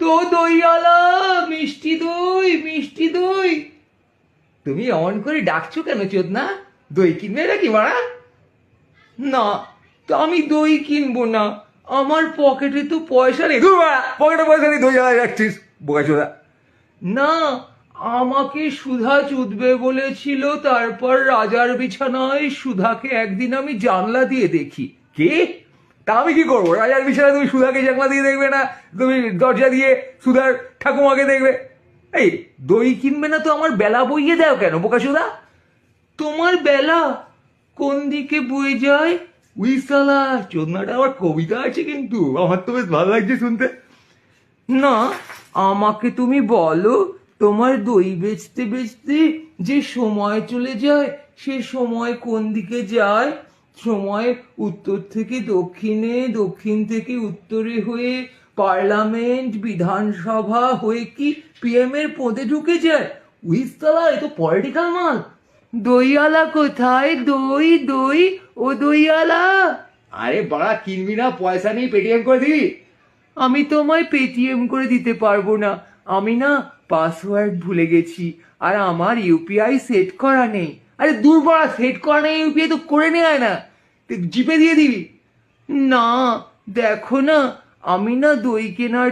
দইওয়ালা, মিষ্টি দই, মিষ্টি দই। তুমি অন করে ডাকছো কেন চোদনা? দই কিনবে নাকি মারা? না, তো আমি দই কিনবো না, আমার পকেটে তো পয়সা নেই। ধুর বাড়া, পকেটে পয়সা নেই, দই জ্বালায় রাখছিস বোকাচোদা। না, আমাকে সুধা চুদবে বলেছিল, তারপর রাজার বিছানায় সুধাকে একদিন আমি জানলা দিয়ে দেখি। কি? তা আমি কি করবো? রাজার বিছানায় তুমি সুধাকে জানলা দিয়ে দেখবে না, তুমি দরজা দিয়ে সুধার ঠাকুমাকে দেখবে? এই, দই কিনবে না তো আমার বেলা বইয়ে দাও কেন বোকাচোদা? তোমার বেলা কোন দিকে বয়ে যায়? উইসালা, চোদনাটা আমার কবিতা আছে কিন্তু, আমার তো বেশ ভালো লাগছে শুনতে। না, আমাকে তুমি বলো, তোমার দই বেচতে বেচতে যে সময় চলে যায়, সে সময় কোন দিকে যায়? সময় উত্তর থেকে দক্ষিণে, দক্ষিণ থেকে উত্তরে হয়ে পার্লামেন্ট, বিধানসভা হয়ে কি পিএম এর পদে ঢুকে যায়? উইস্তলা, এ তো পলিটিক্যাল মাল। দইওয়ালা কোথায়? দই দই, ও দইওয়ালা। আরে বাড়া, কিনবি না? পয়সা নেই, পেটিএম করে দিবি। আমি তোমায় পেটিএম করে দিতে পারবো না, আমি না পাসওয়ার্ড ভুলে গেছি, আর আমার ইউপিআই সেট করা নেই। আরে দূর পড়া, সেট করা নেই ইউপিআই তো করে নেয় না, তুই জিপে দিয়ে দিবি। না, দেখো না, আমি না দই কেনার